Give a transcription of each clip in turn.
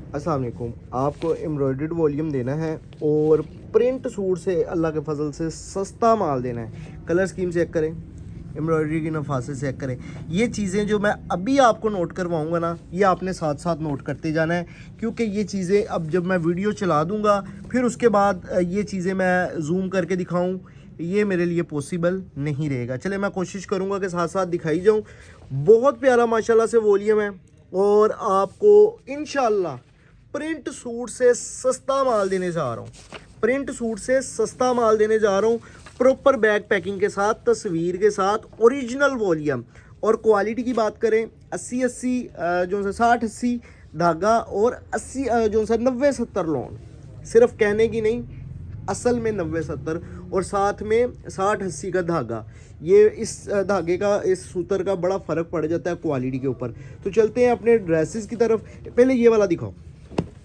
अस्सलाम वालेकुम। आपको एम्ब्रॉयडर्ड वॉल्यूम देना है और प्रिंट सूट से अल्लाह के फजल से सस्ता माल देना है। कलर स्कीम चेक करें, एम्ब्रॉयडरी की नफासत चेक करें। ये चीज़ें जो मैं अभी आपको नोट करवाऊंगा ना, ये आपने साथ साथ नोट करते जाना है, क्योंकि ये चीज़ें अब जब मैं वीडियो चला दूंगा फिर उसके बाद ये चीज़ें मैं जूम करके दिखाऊं, ये मेरे लिए पॉसिबल नहीं रहेगा। चले मैं कोशिश करूंगा कि साथ साथ दिखाई जाऊं। बहुत प्यारा माशाल्लाह से वॉल्यूम है और आपको इंशाल्लाह प्रिंट सूट से सस्ता माल देने जा रहा हूँ। प्रिंट सूट से सस्ता माल देने जा रहा हूँ, प्रॉपर बैग पैकिंग के साथ, तस्वीर के साथ, ओरिजिनल वॉल्यूम। और क्वालिटी की बात करें 80-80 जो है 60-80 धागा और 80 जो है 90-70 लॉन। सिर्फ कहने की नहीं, असल में 90-70 और साथ में 60-80 का धागा। ये इस धागे का, इस सूतर का बड़ा फ़र्क पड़ जाता है क्वालिटी के ऊपर। तो चलते हैं अपने ड्रेसेस की तरफ। पहले ये वाला दिखाओ,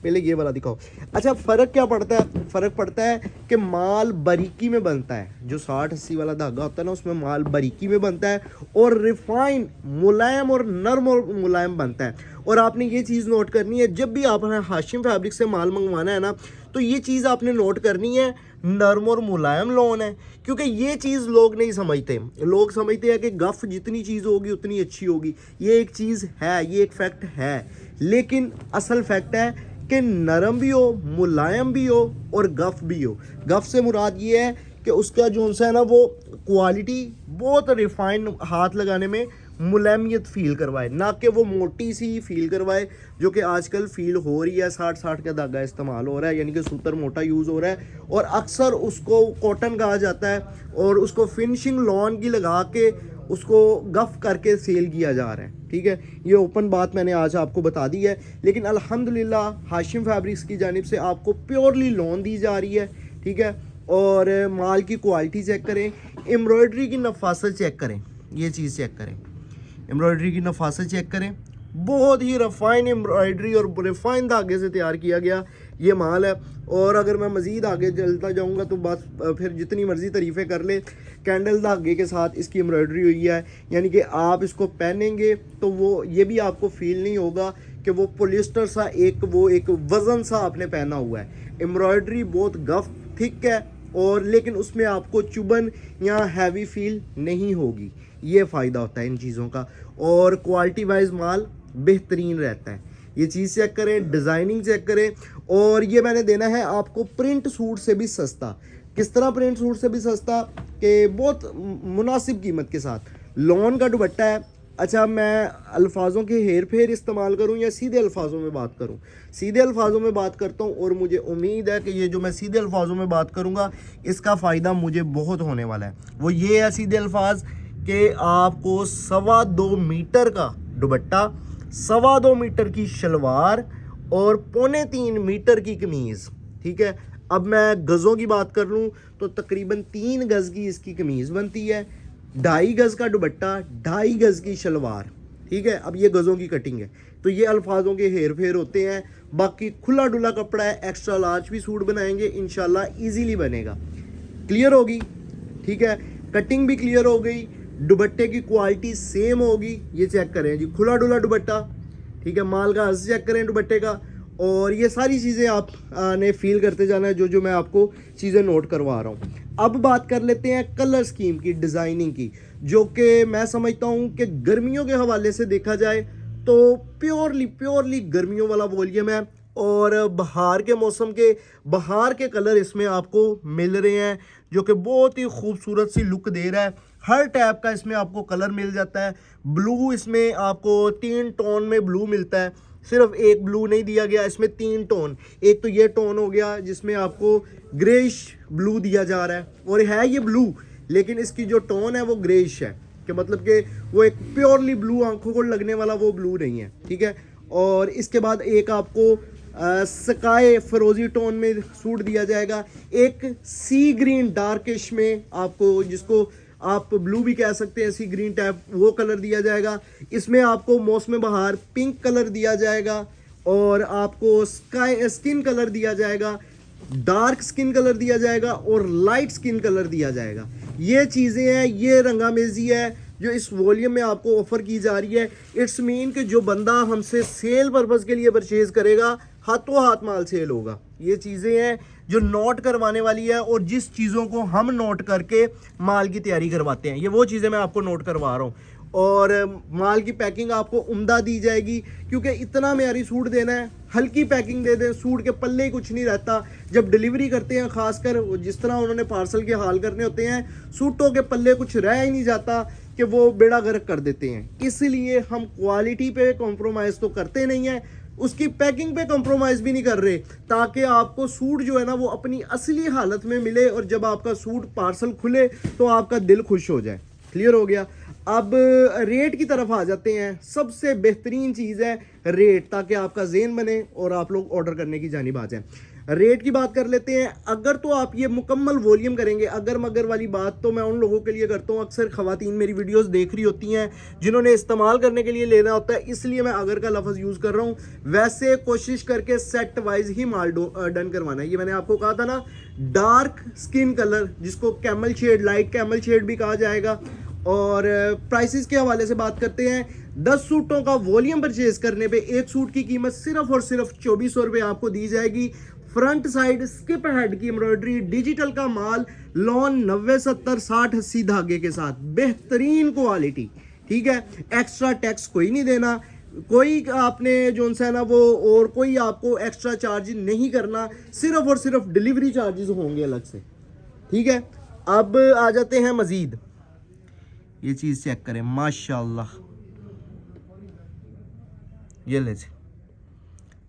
पहले ये वाला दिखाओ। अच्छा, फ़र्क क्या पड़ता है? फ़र्क पड़ता है कि माल बारीकी में बनता है। जो 60-80 वाला धागा होता है ना, उसमें माल बारीकी में बनता है और रिफाइन, मुलायम और नरम और मुलायम बनता है। और आपने ये चीज़ नोट करनी है, जब भी आपने हाशिम फैब्रिक से माल मंगवाना है ना, तो ये चीज़ आपने नोट करनी है, नरम और मुलायम लोन है। क्योंकि ये चीज़ लोग नहीं समझते। लोग समझते हैं कि गफ़ जितनी चीज़ होगी उतनी अच्छी होगी। ये एक चीज़ है, ये एक फैक्ट है, लेकिन असल फैक्ट है कि नरम भी हो, मुलायम भी हो और गफ़ भी हो। गफ़ से मुराद ये है कि उसका जो है ना, वो क्वालिटी बहुत रिफाइंड, हाथ लगाने में मुलायमियत फील करवाए, ना कि वो मोटी सी फील करवाए, जो कि आजकल फील हो रही है। 60-60 का धागा इस्तेमाल हो रहा है, यानी कि सूतर मोटा यूज़ हो रहा है और अक्सर उसको कॉटन कहा जाता है और उसको फिनिशिंग लॉन की लगा के उसको गफ़ करके सेल किया जा रहा है। ठीक है, ये ओपन बात मैंने आज आपको बता दी है। लेकिन अल्हम्दुलिल्लाह हाशिम फैब्रिक्स की जानिब से आपको प्योरली लोन दी जा रही है। ठीक है, और माल की क्वालिटी चेक करें, एम्ब्रॉयडरी की नफासत चेक करें, ये चीज़ चेक करें, एम्ब्रॉयडरी की नफासत चेक करें। बहुत ही रिफाइन एम्ब्रॉयडरी और रिफाइन धागे से तैयार किया गया ये माल है। और अगर मैं मज़ीद आगे चलता जाऊंगा तो बस फिर जितनी मर्ज़ी तारीफ़ें कर ले। कैंडल धागे के साथ इसकी एम्ब्रॉयडरी हुई है, यानी कि आप इसको पहनेंगे तो वो ये भी आपको फील नहीं होगा कि वो पॉलिस्टर सा एक वज़न सा आपने पहना हुआ है। एम्ब्रॉयडरी बहुत गफ़ थिक है और लेकिन उसमें आपको चुभन या हैवी फील नहीं होगी। ये फ़ायदा होता है इन चीज़ों का। और क्वालिटी वाइज माल बेहतरीन रहता है। ये चीज़ चेक करें, डिज़ाइनिंग चेक करें। और ये मैंने देना है आपको प्रिंट सूट से भी सस्ता। किस तरह प्रिंट सूट से भी सस्ता? कि बहुत मुनासिब कीमत के साथ। लॉन का दुपट्टा है। अच्छा, मैं अल्फाजों के हेर फेर इस्तेमाल करूं या सीधे अल्फाजों में बात करूं? सीधे अल्फाजों में बात करता हूं और मुझे उम्मीद है कि ये जो मैं सीधे अल्फाजों में बात करूंगा इसका फ़ायदा मुझे बहुत होने वाला है। वो ये है सीधे अल्फाज कि आपको 2.25 मीटर का दुपट्टा, 2.25 मीटर की शलवार और 3.25 मीटर की कमीज़। ठीक है, अब मैं गज़ों की बात कर लूँ तो तकरीबन 3 गज़ की इसकी कमीज़ बनती है, 2.5 गज़ का दुपट्टा, 2.5 गज़ की शलवार। ठीक है, अब ये गज़ों की कटिंग है। तो ये अल्फाजों के हेर फेर होते हैं। बाकी खुला डुला कपड़ा है, एक्स्ट्रा लार्ज भी सूट बनाएंगे इंशाल्लाह, ईजीली बनेगा। क्लियर होगी? ठीक है, कटिंग भी क्लियर हो गई, दुपट्टे की क्वालिटी सेम होगी। ये चेक करें जी, खुला डुला दुपट्टा। ठीक है, माल का अर्ज चेक करें दुपट्टे का। और ये सारी चीज़ें आप ने फील करते जाना है, जो जो मैं आपको चीज़ें नोट करवा रहा हूँ। अब बात कर लेते हैं कलर स्कीम की, डिज़ाइनिंग की, जो कि मैं समझता हूँ कि गर्मियों के हवाले से देखा जाए तो प्योरली गर्मियों वाला वॉल्यूम है। और बहार के मौसम के बहार के कलर इसमें आपको मिल रहे हैं, जो कि बहुत ही खूबसूरत सी लुक दे रहा है। हर टाइप का इसमें आपको कलर मिल जाता है। ब्लू इसमें आपको 3 टोन में ब्लू मिलता है, सिर्फ एक ब्लू नहीं दिया गया, इसमें 3 टोन। एक तो ये टोन हो गया जिसमें आपको ग्रेइश ब्लू दिया जा रहा है, और है ये ब्लू लेकिन इसकी जो टोन है वो ग्रेइश है, कि मतलब कि वो एक प्योरली ब्लू, आंखों को लगने वाला वो ब्लू नहीं है। ठीक है, और इसके बाद एक आपको स्काई फिरोजी टोन में सूट दिया जाएगा, एक सी ग्रीन डार्किश में आपको, जिसको आप ब्लू भी कह सकते हैं, सी ग्रीन टाइप, वो कलर दिया जाएगा। इसमें आपको मौसम बहार पिंक कलर दिया जाएगा और आपको स्काई स्किन कलर दिया जाएगा, डार्क स्किन कलर दिया जाएगा और लाइट स्किन कलर दिया जाएगा। ये चीज़ें हैं, ये रंगामेजी है जो इस वॉल्यूम में आपको ऑफर की जा रही है, इट्स मीन कि जो बंदा हमसे सेल पर्पज़ के लिए परचेज करेगा हाथों हाथ माल सेल होगा। ये चीज़ें हैं जो नोट करवाने वाली है, और जिस चीज़ों को हम नोट करके माल की तैयारी करवाते हैं, ये वो चीज़ें मैं आपको नोट करवा रहा हूँ। और माल की पैकिंग आपको उम्दा दी जाएगी, क्योंकि इतना मेयारी सूट देना है, हल्की पैकिंग दे दें, सूट के पल्ले ही कुछ नहीं रहता। जब डिलीवरी करते हैं, खासकर जिस तरह उन्होंने पार्सल के हाल करने होते हैं, सूटों के पल्ले कुछ रह ही नहीं जाता कि वो बेड़ा गर्क कर देते हैं। इसलिए हम क्वालिटी पे कॉम्प्रोमाइज़ तो करते नहीं हैं, उसकी पैकिंग पे कॉम्प्रोमाइज़ भी नहीं कर रहे, ताकि आपको सूट जो है ना वो अपनी असली हालत में मिले, और जब आपका सूट पार्सल खुले तो आपका दिल खुश हो जाए। क्लियर हो गया। अब रेट की तरफ आ जाते हैं। सबसे बेहतरीन चीज़ है रेट, ताकि आपका ज़ेन बने और आप लोग ऑर्डर करने की जानिब आ जाएं। रेट की बात कर लेते हैं। अगर तो आप ये मुकम्मल वॉल्यूम करेंगे, अगर मगर वाली बात तो मैं उन लोगों के लिए करता हूँ, अक्सर ख़वातीन मेरी वीडियोस देख रही होती हैं जिन्होंने इस्तेमाल करने के लिए लेना होता है, इसलिए मैं अगर का लफ्ज़ यूज़ कर रहा हूँ। वैसे कोशिश करके सेट वाइज ही माल डन करवाना है। ये मैंने आपको कहा था ना, डार्क स्किन कलर जिसको camel shade, light camel shade भी कहा जाएगा। और प्राइसेस के हवाले से बात करते हैं। 10 सूटों का वॉल्यूम परचेज करने पे एक सूट की कीमत सिर्फ और सिर्फ 2400 रुपये आपको दी जाएगी। फ्रंट साइड स्किप हेड की एम्ब्रॉयडरी, डिजिटल का माल, लॉन 90 70 60 80 धागे के साथ, बेहतरीन क्वालिटी। ठीक है, एक्स्ट्रा टैक्स कोई नहीं देना, कोई आपने जो सा है ना वो, और कोई आपको एक्स्ट्रा चार्ज नहीं करना, सिर्फ और सिर्फ डिलीवरी चार्जेस होंगे अलग से। ठीक है, अब आ जाते हैं मजीद। ये चीज़ चेक करें, माशाल्लाह, ये ले।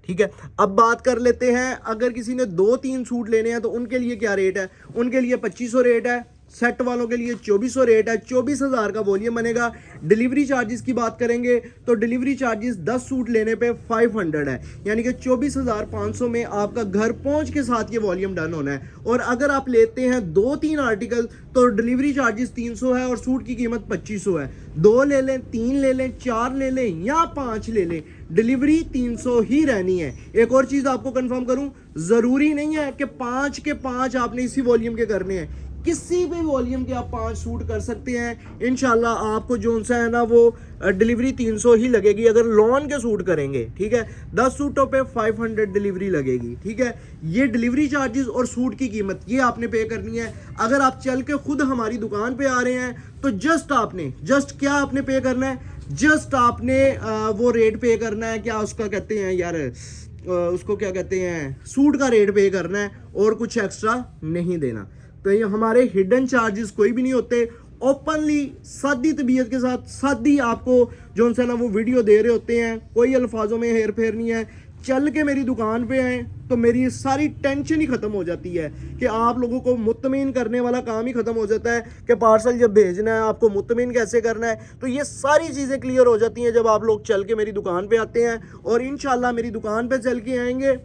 ठीक है, अब बात कर लेते हैं, अगर किसी ने 2-3 सूट लेने हैं तो उनके लिए क्या रेट है। उनके लिए 2500 रेट है, सेट वालों के लिए 2400 रेट है, 24,000 का वॉल्यूम बनेगा। डिलीवरी चार्जेस की बात करेंगे तो डिलीवरी चार्जेस 10 सूट लेने पे 500 है, यानी कि 24,500 में आपका घर पहुंच के साथ ये वॉल्यूम डन होना है। और अगर आप लेते हैं 2-3 आर्टिकल तो डिलीवरी चार्जेस 300 है और सूट की कीमत 2500 है। 2 ले लें, 3 ले लें, 4 ले लें या 5 ले लें, डिलीवरी 300 ही रहनी है। एक और चीज़ आपको कंफर्म करूं, ज़रूरी नहीं है कि 5 के 5 आपने इसी वॉल्यूम के करने हैं, किसी भी वॉल्यूम के आप 5 सूट कर सकते हैं। इंशाल्लाह आपको जो सा है ना वो डिलीवरी 300 ही लगेगी अगर लॉन के सूट करेंगे। ठीक है, 10 सूटों पे 500 डिलीवरी लगेगी। ठीक है, ये डिलीवरी चार्जेस और सूट की कीमत ये आपने पे करनी है। अगर आप चल के खुद हमारी दुकान पे आ रहे हैं तो जस्ट क्या आपने पे करना है, जस्ट आपने वो रेट पे करना है, क्या उसका कहते हैं यार, उसको क्या कहते हैं, सूट का रेट पे करना है, और कुछ एक्स्ट्रा नहीं देना। तो ये हमारे हिडन चार्जेस कोई भी नहीं होते, ओपनली सादी तबीयत के साथ सादी आपको जो सा ना वो वीडियो दे रहे होते हैं, कोई अल्फाजों में हेर फेर नहीं है। चल के मेरी दुकान पे आए तो मेरी सारी टेंशन ही ख़त्म हो जाती है कि आप लोगों को मुतमिन करने वाला काम ही ख़त्म हो जाता है कि पार्सल जब भेजना है आपको मुतमिन कैसे करना है। तो ये सारी चीज़ें क्लियर हो जाती हैं जब आप लोग चल के मेरी दुकान पे आते हैं, और इंशाल्लाह मेरी दुकान पे चल के आएंगे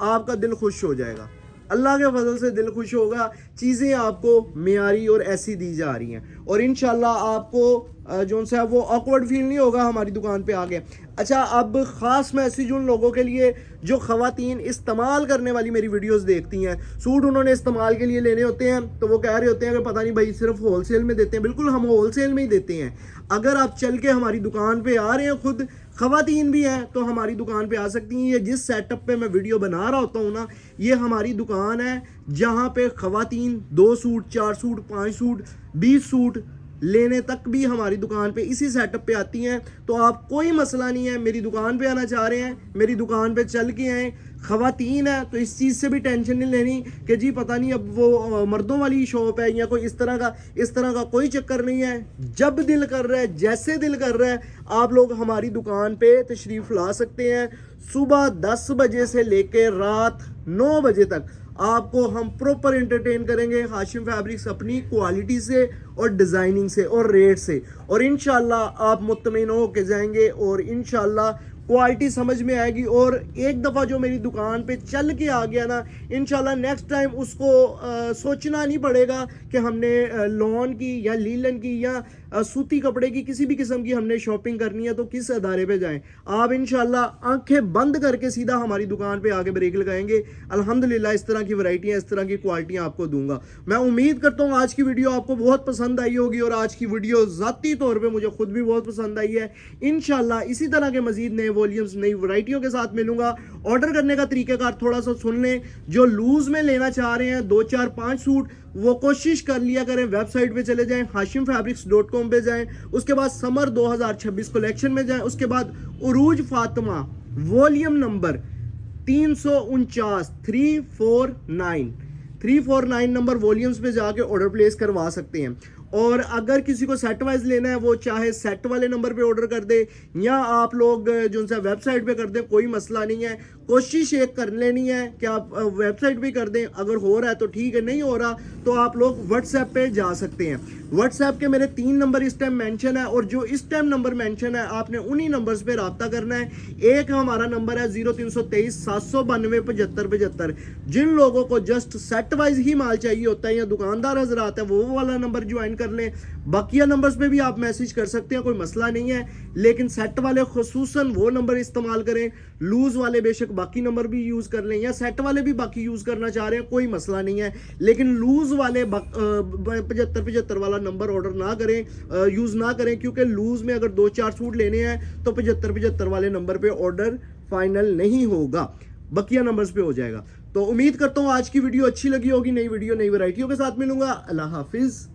आपका दिल खुश हो जाएगा, अल्लाह के फजल से दिल खुश होगा। चीज़ें आपको मेयारी और ऐसी दी जा रही हैं, और इंशाल्लाह आपको जो सा वो ऑकवर्ड फील नहीं होगा हमारी दुकान पे आ गए। अच्छा, अब ख़ास मैसेज उन लोगों के लिए जो ख़वातीन इस्तेमाल करने वाली मेरी वीडियोस देखती हैं, सूट उन्होंने इस्तेमाल के लिए लेने होते हैं तो वो कह रहे होते हैं कि पता नहीं भाई सिर्फ होलसेल में देते हैं। बिल्कुल, हम होलसेल में ही देते हैं। अगर आप चल के हमारी दुकान पे आ रहे हैं, खुद ख़वातीन भी हैं, तो हमारी दुकान पे आ सकती हैं। ये जिस सेटअप पे मैं वीडियो बना रहा होता हूँ ना, ये हमारी दुकान है जहाँ पे ख़वातीन 2 सूट, 4 सूट, 5 सूट, 20 सूट लेने तक भी हमारी दुकान पे इसी सेटअप पे आती हैं। तो आप कोई मसला नहीं है, मेरी दुकान पे आना चाह रहे हैं, मेरी दुकान पे चल के आएँ। ख़वातीन है तो इस चीज़ से भी टेंशन नहीं लेनी कि जी पता नहीं अब वो मर्दों वाली शॉप है या कोई इस तरह का कोई चक्कर नहीं है। जब दिल कर रहा है, जैसे दिल कर रहा है, आप लोग हमारी दुकान पे तशरीफ़ ला सकते हैं। सुबह 10 बजे से लेकर रात 9 बजे तक आपको हम प्रॉपर एंटरटेन करेंगे हाशिम फैब्रिक्स अपनी क्वालिटी से और डिज़ाइनिंग से और रेट से, और इंशाल्लाह आप मुत्तमिन हो के जाएंगे और इंशाल्लाह क्वालिटी समझ में आएगी। और एक दफ़ा जो मेरी दुकान पे चल के आ गया ना, इंशाल्लाह नेक्स्ट टाइम उसको सोचना नहीं पड़ेगा कि हमने लॉन की या लीलन की या सूती कपड़े की किसी भी किस्म की हमने शॉपिंग करनी है तो किस अदारे पे जाएं? आप इंशाल्लाह आंखें बंद करके सीधा हमारी दुकान पे आके ब्रेक लगाएंगे। अल्हम्दुलिल्लाह इस तरह की वैरायटियां, इस तरह की क्वालिटियां आपको दूंगा। मैं उम्मीद करता हूं आज की वीडियो आपको बहुत पसंद आई होगी और आज की वीडियो ज़ाती तौर पे मुझे खुद भी बहुत पसंद आई है। इंशाल्लाह इसी तरह के मजीद नए वॉल्यूम्स, नई वैरायटियों के साथ मिलूंगा। ऑर्डर करने का तरीकाकार थोड़ा सा सुन लें। जो लूज में लेना चाह रहे हैं 2 4 5 सूट, वो कोशिश कर लिया करें, वेबसाइट पे चले जाएं, hashimfabrics.com पे जाएं, उसके बाद समर 2026 कलेक्शन में जाएं, उसके बाद Urooj Fatima volume number 349 349 number volumes पे जाके ऑर्डर प्लेस करवा सकते हैं। और अगर किसी को सेट वाइज लेना है, वो चाहे सेट वाले नंबर पे ऑर्डर कर दे या आप लोग जो सा वेबसाइट पे कर दें, कोई मसला नहीं है। कोशिश एक कर लेनी है कि आप वेबसाइट पे कर दें, अगर हो रहा है तो ठीक है, नहीं हो रहा तो आप लोग व्हाट्सएप पे जा सकते हैं। व्हाट्सएप के मेरे 3 नंबर इस टाइम मेंशन है और जो इस टाइम नंबर मेंशन है आपने उन्हीं नंबर्स पे रब्ता करना है। एक हमारा नंबर है 0323 792 75 75। जिन लोगों को जस्ट सेट वाइज ही माल चाहिए होता है या दुकानदार हजरात है, वो वाला नंबर ज्वाइन कर लें। बाकिया नंबर्स पे भी आप मैसेज कर सकते हैं, कोई मसला नहीं है, लेकिन सेट वाले खुसूसन वो नंबर इस्तेमाल करें। लूज वाले बेशक बाकी नंबर भी यूज कर लें या सेट वाले भी बाकी यूज करना चाह रहे हैं, कोई मसला नहीं है, लेकिन लूज वाले 75 वाला नंबर ऑर्डर ना करें, यूज ना करें, क्योंकि लूज में अगर 2 4 सूट लेने हैं तो 75 वाले नंबर पे ऑर्डर फाइनल नहीं होगा, बकिया नंबर्स पे हो जाएगा। तो उम्मीद करता हूं आज की वीडियो अच्छी लगी होगी। नई वीडियो नई वैरायटियों के साथ मिलूंगा। अल्लाह हाफिज।